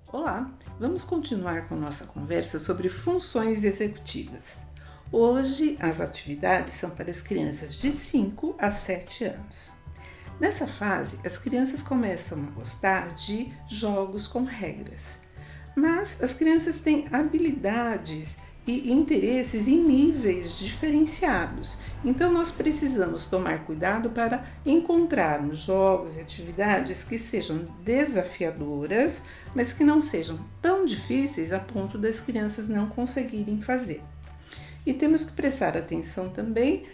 Olá, vamos continuar com nossa conversa sobre funções executivas. Hoje, as atividades são para as crianças de 5 a 7 anos. Nessa fase, as crianças começam a gostar de jogos com regras, mas as crianças têm habilidades e interesses em níveis diferenciados. Então, nós precisamos tomar cuidado para encontrarmos jogos e atividades que sejam desafiadoras, mas que não sejam tão difíceis a ponto das crianças não conseguirem fazer. E temos que prestar atenção também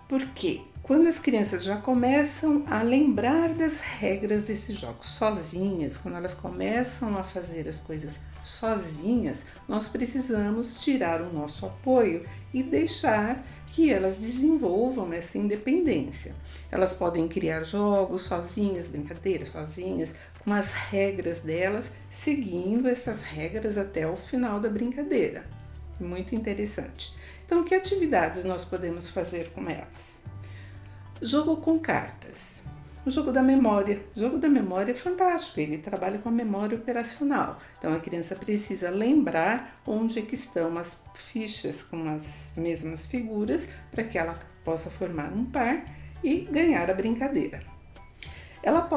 porque quando as crianças já começam a lembrar das regras desses jogos sozinhas, quando elas começam a fazer as coisas sozinhas, nós precisamos tirar o nosso apoio e deixar que elas desenvolvam essa independência. Elas podem criar jogos sozinhas, brincadeiras sozinhas, com as regras delas, seguindo essas regras até o final da brincadeira. Muito interessante. Então, que atividades nós podemos fazer com elas? Jogo com cartas. O jogo da memória. O jogo da memória é fantástico, ele trabalha com a memória operacional. Então, a criança precisa lembrar onde é que estão as fichas com as mesmas figuras para que ela possa formar um par e ganhar a brincadeira. Ela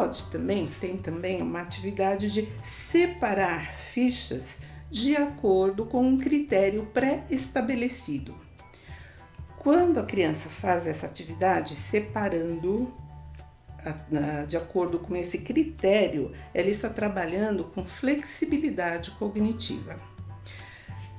tem também uma atividade de separar fichas de acordo com um critério pré-estabelecido. Quando a criança faz essa atividade, separando de acordo com esse critério, ela está trabalhando com flexibilidade cognitiva.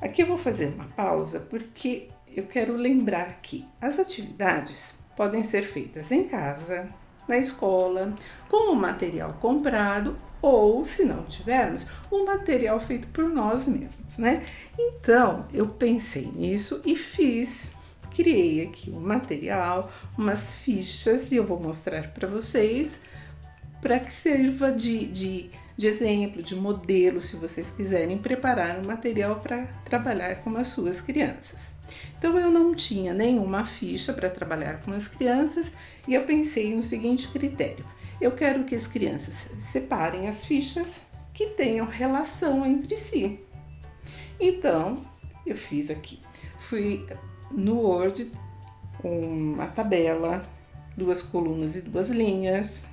Aqui eu vou fazer uma pausa porque eu quero lembrar que as atividades podem ser feitas em casa, na escola, com o material comprado ou, se não tivermos, o material feito por nós mesmos, né? Então, eu pensei nisso e criei aqui um material, umas fichas, e eu vou mostrar para vocês, para que sirva de exemplo, de modelo, se vocês quiserem preparar um material para trabalhar com as suas crianças. Então, eu não tinha nenhuma ficha para trabalhar com as crianças e eu pensei no seguinte critério: eu quero que as crianças separem as fichas que tenham relação entre si. Então, eu fiz aqui, fui no Word uma tabela, 2 colunas e 2 linhas.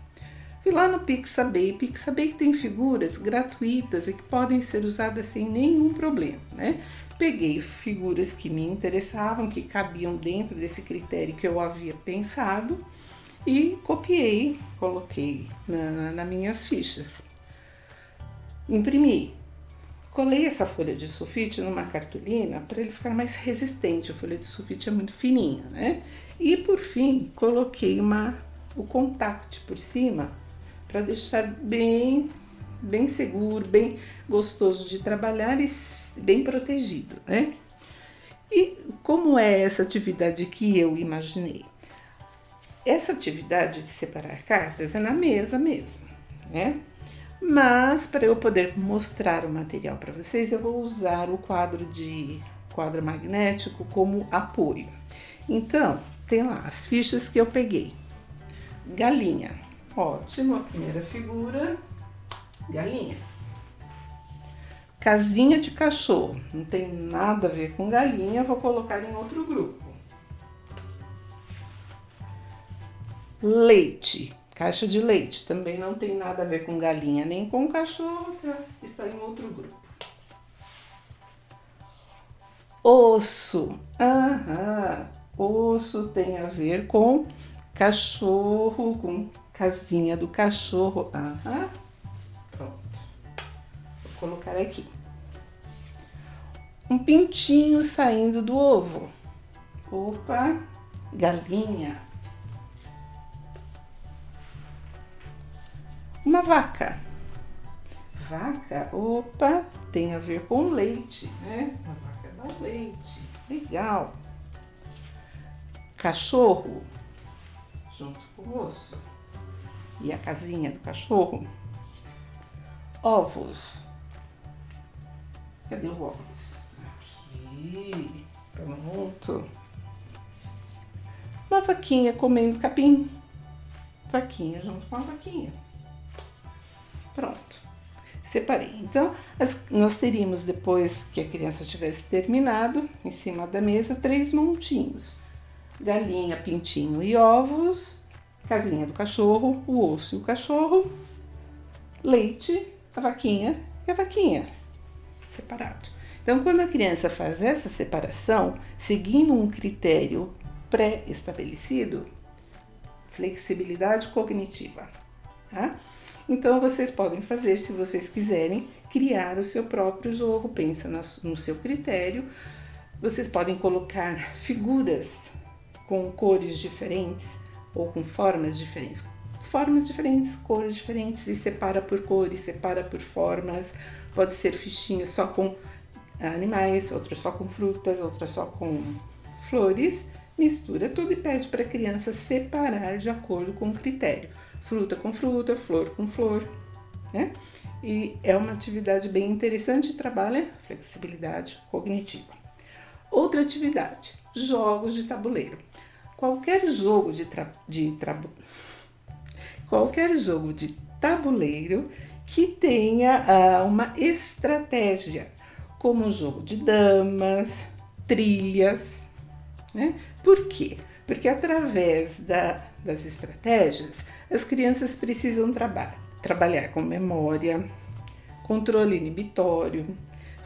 Fui lá no Pixabay. Pixabay tem figuras gratuitas e que podem ser usadas sem nenhum problema, né? Peguei figuras que me interessavam, que cabiam dentro desse critério que eu havia pensado e copiei, coloquei nas minhas fichas. Imprimi. Colei essa folha de sulfite numa cartolina para ele ficar mais resistente. A folha de sulfite é muito fininha, né? E por fim, coloquei o contact por cima para deixar bem seguro, bem gostoso de trabalhar e bem protegido, né? E como é essa atividade que eu imaginei? Essa atividade de separar cartas é na mesa mesmo, né? Mas para eu poder mostrar o material para vocês, eu vou usar o quadro magnético como apoio. Então, tem lá as fichas que eu peguei. Galinha, ótimo, a primeira figura, galinha. Casinha de cachorro, não tem nada a ver com galinha, vou colocar em outro grupo. Leite, caixa de leite, também não tem nada a ver com galinha nem com cachorro, está em outro grupo. Osso, osso tem a ver com cachorro, com casinha do cachorro, pronto. Vou colocar aqui. Um pintinho saindo do ovo. Opa, galinha. Uma vaca. Vaca, opa, tem a ver com leite, né? A vaca dá leite, legal. Cachorro, junto com o osso. E a casinha do cachorro. Ovos. Cadê o ovos? Aqui, pronto. Uma vaquinha comendo capim. Vaquinha junto com a vaquinha. Pronto. Separei. Então, nós teríamos, depois que a criança tivesse terminado, em cima da mesa, 3 montinhos. Galinha, pintinho e ovos, casinha do cachorro, o osso e o cachorro, leite, a vaquinha e a vaquinha, separado. Então, quando a criança faz essa separação, seguindo um critério pré-estabelecido, flexibilidade cognitiva, tá? Então, vocês podem fazer, se vocês quiserem, criar o seu próprio jogo, pensa no seu critério. Vocês podem colocar figuras com cores diferentes ou com formas diferentes, cores diferentes, e separa por cores, separa por formas. Pode ser fichinhas só com animais, outras só com frutas, outras só com flores. Mistura tudo e pede para a criança separar de acordo com o critério. Fruta com fruta, flor com flor, né? E é uma atividade bem interessante e trabalha flexibilidade cognitiva. Outra atividade, jogos de tabuleiro. Qualquer jogo de tabuleiro que tenha uma estratégia, como o jogo de damas, trilhas, né? Por quê? Porque através das estratégias, as crianças precisam trabalhar com memória, controle inibitório,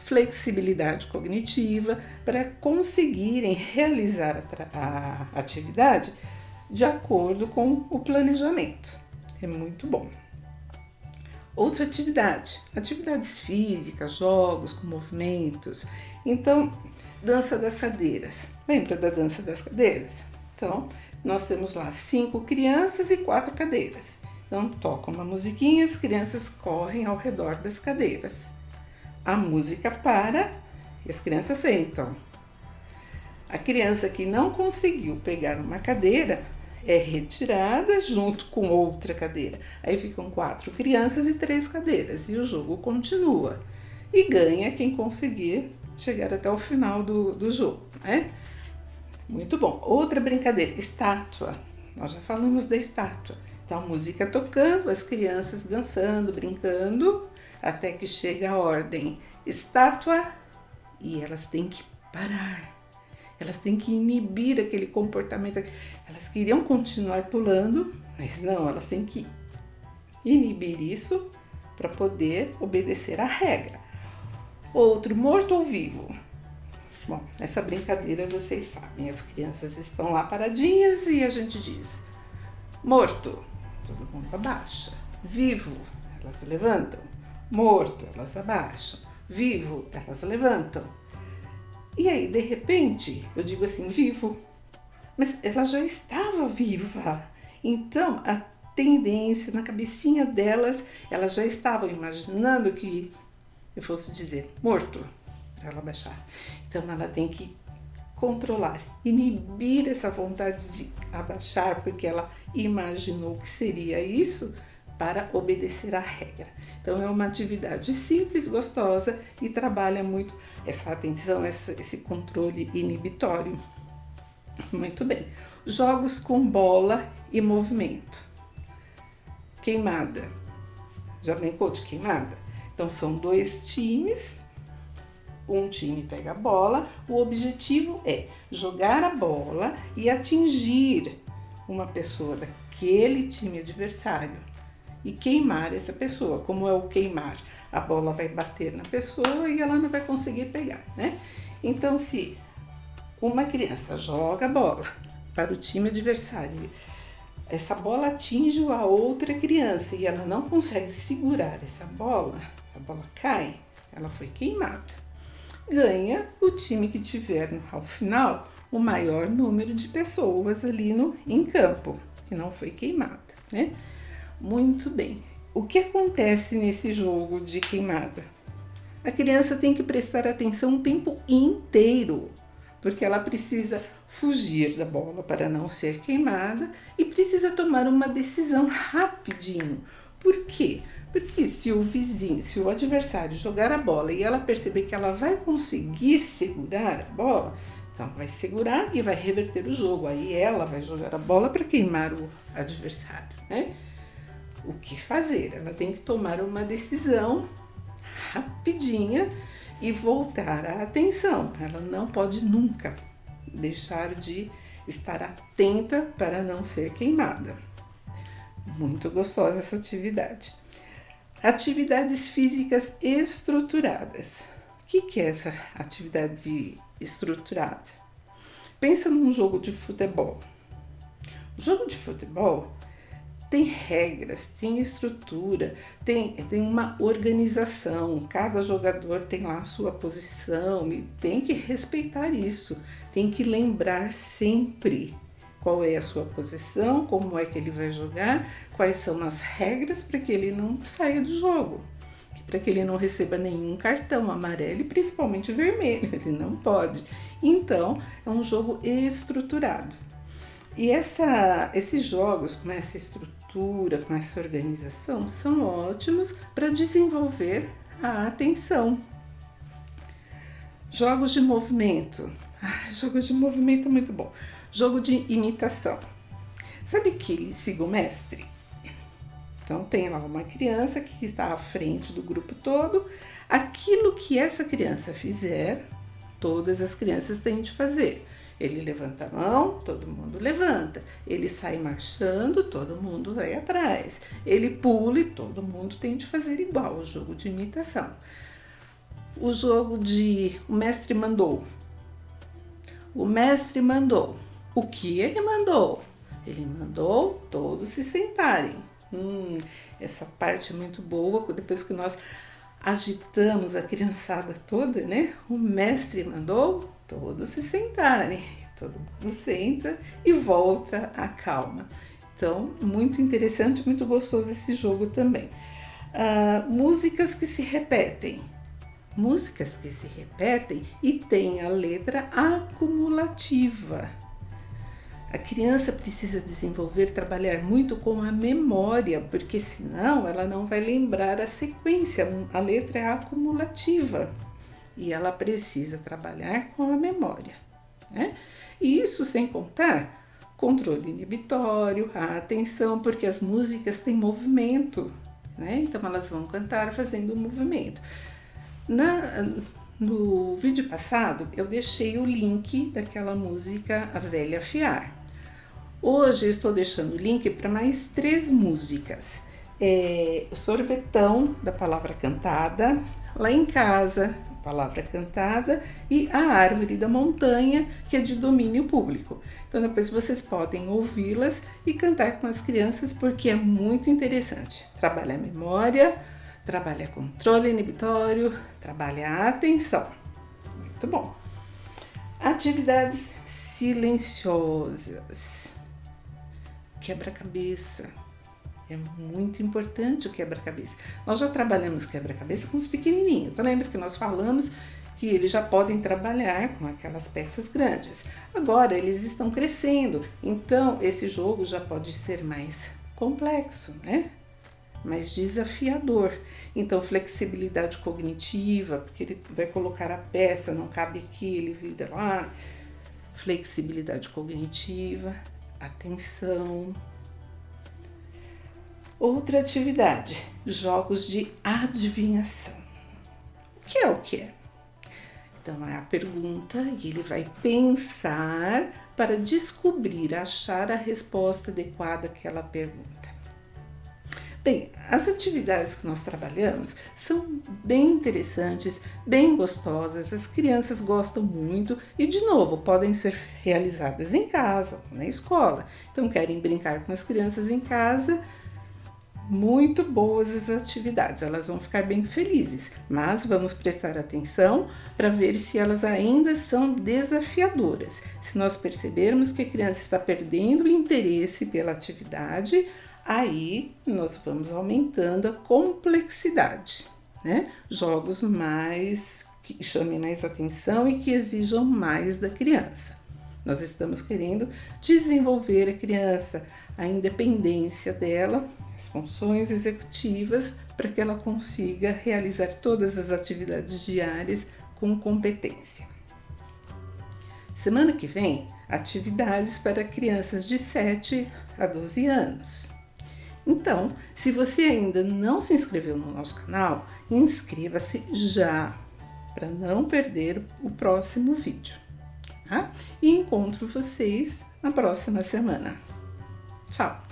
flexibilidade cognitiva, para conseguirem realizar a atividade de acordo com o planejamento. É muito bom. Outra atividade, atividades físicas, jogos com movimentos. Então, dança das cadeiras. Lembra da dança das cadeiras? Então, nós temos lá 5 crianças e 4 cadeiras. Então, toca uma musiquinha, as crianças correm ao redor das cadeiras. A música para e as crianças sentam. A criança que não conseguiu pegar uma cadeira é retirada junto com outra cadeira. Aí ficam 4 crianças e 3 cadeiras e o jogo continua. E ganha quem conseguir chegar até o final do jogo, né? Muito bom. Outra brincadeira, estátua. Nós já falamos da estátua. Então, música tocando, as crianças dançando, brincando, até que chega a ordem estátua e elas têm que parar. Elas têm que inibir aquele comportamento. Elas queriam continuar pulando, mas não, elas têm que inibir isso para poder obedecer à regra. Outro, morto ou vivo? Bom, essa brincadeira vocês sabem, as crianças estão lá paradinhas e a gente diz: morto, todo mundo abaixa. Vivo, elas levantam. Morto, elas abaixam. Vivo, elas levantam. E aí, de repente, eu digo assim, vivo, mas ela já estava viva. Então, a tendência na cabecinha delas, elas já estavam imaginando que eu fosse dizer morto, para ela baixar. Então, ela tem que controlar, inibir essa vontade de abaixar, porque ela imaginou que seria isso, para obedecer à regra. Então, é uma atividade simples, gostosa e trabalha muito essa atenção, esse controle inibitório. Muito bem. Jogos com bola e movimento. Queimada. Já brincou de queimada? Então, são 2 times. Um time pega a bola. O objetivo é jogar a bola e atingir uma pessoa daquele time adversário e queimar essa pessoa. Como é o queimar? A bola vai bater na pessoa e ela não vai conseguir pegar, né? Então, se uma criança joga a bola para o time adversário, essa bola atinge a outra criança e ela não consegue segurar essa bola, a bola cai, ela foi queimada. Ganha o time que tiver, ao final, o maior número de pessoas ali em campo, que não foi queimada, né? Muito bem. O que acontece nesse jogo de queimada? A criança tem que prestar atenção o tempo inteiro, porque ela precisa fugir da bola para não ser queimada e precisa tomar uma decisão rapidinho. Por quê? Porque se o adversário jogar a bola e ela perceber que ela vai conseguir segurar a bola, então vai segurar e vai reverter o jogo. Aí ela vai jogar a bola para queimar o adversário, né? O que fazer? Ela tem que tomar uma decisão rapidinha e voltar a atenção. Ela não pode nunca deixar de estar atenta para não ser queimada. Muito gostosa essa atividade. Atividades físicas estruturadas. O que é essa atividade estruturada? Pensa num jogo de futebol. O jogo de futebol tem regras, tem estrutura, tem uma organização. Cada jogador tem lá a sua posição e tem que respeitar isso. Tem que lembrar sempre qual é a sua posição, como é que ele vai jogar, quais são as regras para que ele não saia do jogo, para que ele não receba nenhum cartão amarelo e principalmente vermelho, ele não pode. Então, é um jogo estruturado. E esses jogos com essa estrutura, com essa organização, são ótimos para desenvolver a atenção. Jogos de movimento. Jogos de movimento é muito bom. Jogo de imitação. Sabe que siga o mestre? Então tem lá uma criança que está à frente do grupo todo. Aquilo que essa criança fizer, todas as crianças têm de fazer. Ele levanta a mão, todo mundo levanta. Ele sai marchando, todo mundo vai atrás. Ele pula e todo mundo tem de fazer igual. O jogo de imitação. O jogo de o mestre mandou. O mestre mandou. O que ele mandou? Ele mandou todos se sentarem. Essa parte é muito boa, depois que nós agitamos a criançada toda, né? O mestre mandou todos se sentarem. Todo mundo senta e volta a calma. Então, muito interessante, muito gostoso esse jogo também. Músicas que se repetem. Músicas que se repetem e tem a letra acumulativa. A criança precisa desenvolver, trabalhar muito com a memória, porque senão ela não vai lembrar a sequência. A letra é acumulativa e ela precisa trabalhar com a memória, né? E isso sem contar controle inibitório, a atenção, porque as músicas têm movimento, né? Então elas vão cantar fazendo movimento. No vídeo passado, eu deixei o link daquela música A Velha Fiar. Hoje eu estou deixando o link para mais 3 músicas. O Sorvetão, da Palavra Cantada, Lá em Casa, Palavra Cantada, e A Árvore da Montanha, que é de domínio público. Então depois vocês podem ouvi-las e cantar com as crianças, porque é muito interessante. Trabalha a memória, trabalha controle inibitório, trabalha a atenção. Muito bom. Atividades silenciosas. Quebra-cabeça. É muito importante o quebra-cabeça. Nós já trabalhamos quebra-cabeça com os pequenininhos. Lembra que nós falamos que eles já podem trabalhar com aquelas peças grandes. Agora eles estão crescendo, então esse jogo já pode ser mais complexo, né? Mais desafiador. Então, flexibilidade cognitiva, porque ele vai colocar a peça, não cabe aqui, ele vira lá. Flexibilidade cognitiva, atenção. Outra atividade, jogos de adivinhação. O que é o que é? Então, é a pergunta e ele vai pensar para descobrir, achar a resposta adequada àquela pergunta. Bem, as atividades que nós trabalhamos são bem interessantes, bem gostosas, as crianças gostam muito e, de novo, podem ser realizadas em casa, na escola. Então, querem brincar com as crianças em casa, muito boas as atividades, elas vão ficar bem felizes, mas vamos prestar atenção para ver se elas ainda são desafiadoras. Se nós percebermos que a criança está perdendo o interesse pela atividade, aí nós vamos aumentando a complexidade, né? Jogos mais que chamem mais atenção e que exijam mais da criança. Nós estamos querendo desenvolver a criança, a independência dela, as funções executivas, para que ela consiga realizar todas as atividades diárias com competência. Semana que vem, atividades para crianças de 7 a 12 anos. Então, se você ainda não se inscreveu no nosso canal, inscreva-se já para não perder o próximo vídeo. Tá? E encontro vocês na próxima semana. Tchau!